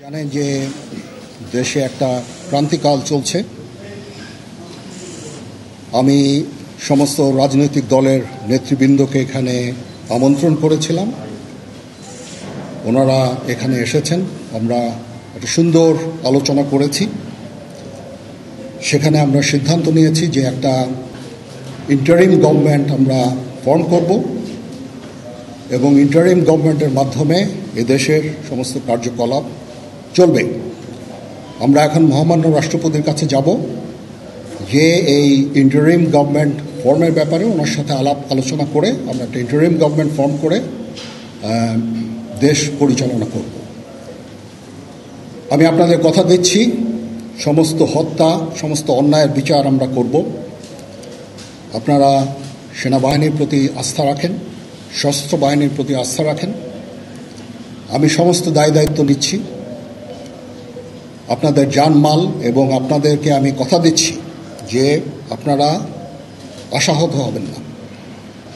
জানেন যে দেশে একটা ক্রান্তিকাল চলছে। আমি সমস্ত রাজনৈতিক দলের নেতৃবৃন্দকে এখানে আমন্ত্রণ করেছিলাম, ওনারা এখানে এসেছেন। আমরা একটা সুন্দর আলোচনা করেছি। সেখানে আমরা সিদ্ধান্ত নিয়েছি যে একটা ইন্টারিম গভর্নমেন্ট আমরা ফর্ম করব এবং ইন্টারিম গভর্নমেন্টের মাধ্যমে এদেশের সমস্ত কার্যকলাপ চলবে। আমরা এখন মহামান্য রাষ্ট্রপতির কাছে যাব যে এই ইন্টারিম গভর্নমেন্ট ফর্মের ব্যাপারে ওনার সাথে আলোচনা করে আমরা একটা ইন্টারিম গভর্নমেন্ট ফর্ম করে দেশ পরিচালনা করব। আমি আপনাদের কথা দিচ্ছি, সমস্ত হত্যা, সমস্ত অন্যায়ের বিচার আমরা করব। আপনারা সেনাবাহিনীর প্রতি আস্থা রাখেন, সশস্ত্র বাহিনীর প্রতি আস্থা রাখেন। আমি সমস্ত দায়িত্ব নিচ্ছি, আপনাদের জানমাল, এবং আপনাদেরকে আমি কথা দিচ্ছি যে আপনারা আশাহত হবেন না।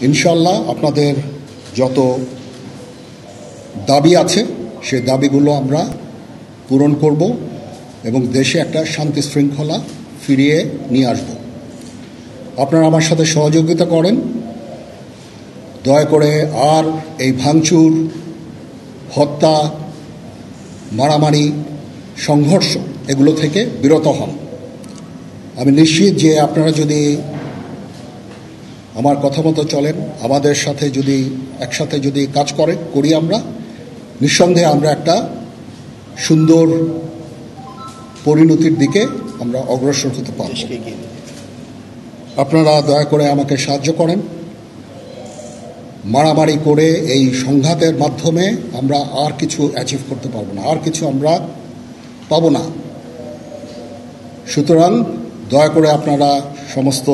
ইনশাল্লাহ আপনাদের যত দাবি আছে সেই দাবিগুলো আমরা পূরণ করব এবং দেশে একটা শান্তি শৃঙ্খলা ফিরিয়ে নিয়ে আসব। আপনারা আমার সাথে সহযোগিতা করেন। দয়া করে আর এই ভাঙচুর, হত্যা, মারামারি, সংঘর্ষ এগুলো থেকে বিরত হন। আমি নিশ্চিত যে আপনারা যদি আমার কথা মতো চলেন, আমাদের সাথে যদি একসাথে যদি কাজ করি আমরা, নিঃসন্দেহে আমরা একটা সুন্দর পরিণতির দিকে আমরা অগ্রসর হতে পারব। আপনারা দয়া করে আমাকে সাহায্য করেন। মারামারি করে এই সংঘাতের মাধ্যমে আমরা আর কিছু অ্যাচিভ করতে পারবো না, আর কিছু আমরা পাবো না। সুতরাং দয়া করে আপনারা সমস্ত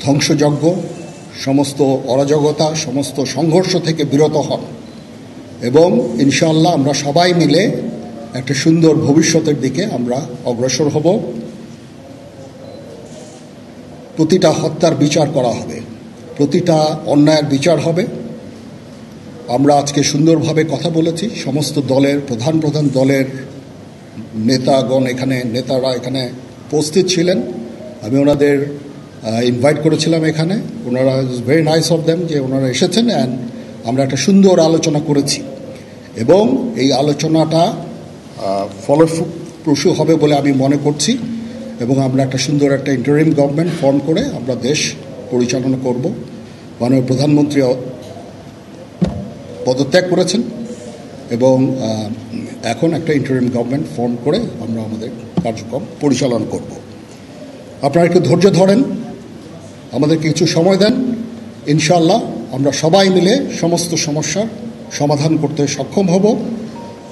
ধ্বংসযজ্ঞ, সমস্ত অরাজকতা, সমস্ত সংঘর্ষ থেকে বিরত হন এবং ইনশাআল্লাহ আমরা সবাই মিলে একটা সুন্দর ভবিষ্যতের দিকে আমরা অগ্রসর হব। প্রতিটা হত্যার বিচার করা হবে, প্রতিটা অন্যায়ের বিচার হবে। আমরা আজকে সুন্দরভাবে কথা বলেছি। সমস্ত দলের প্রধান দলের নেতারা এখানে উপস্থিত ছিলেন। আমি ওনাদের ইনভাইট করেছিলাম এখানে। ওনারা ভেরি নাইস অফ দেম যে ওনারা এসেছেন, অ্যান্ড আমরা একটা সুন্দর আলোচনা করেছি এবং এই আলোচনাটা ফলপ্রসূ হবে বলে আমি মনে করছি এবং আমরা একটা সুন্দর একটা ইন্টারিম গভর্নমেন্ট ফর্ম করে আমরা দেশ পরিচালনা করব। মাননীয় প্রধানমন্ত্রী পদত্যাগ করেছেন এবং এখন একটা ইন্টারিম গভর্নমেন্ট ফর্ম করে আমরা আমাদের কার্যক্রম পরিচালনা করব। আপনারা একটু ধৈর্য ধরেন, আমাদের কিছু সময় দেন। ইনশাআল্লাহ আমরা সবাই মিলে সমস্ত সমস্যার সমাধান করতে সক্ষম হব।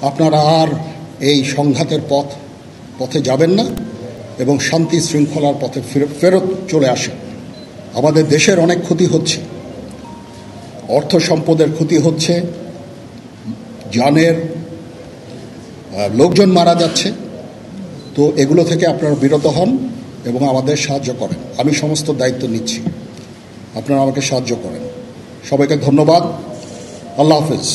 আপনারা আর এই সংঘাতের পথে যাবেন না এবং শান্তি শৃঙ্খলার পথে ফেরত চলে আসেন। আমাদের দেশের অনেক ক্ষতি হচ্ছে, অর্থ সম্পদের ক্ষতি হচ্ছে, জানের লোকজন মারা যাচ্ছে। তো এগুলো থেকে আপনারা বিরত হন এবং আমাদের সাহায্য করেন। আমি সমস্ত দায়িত্ব নিচ্ছি, আপনারা আমাকে সাহায্য করেন। সবাইকে ধন্যবাদ। আল্লাহ হাফেজ।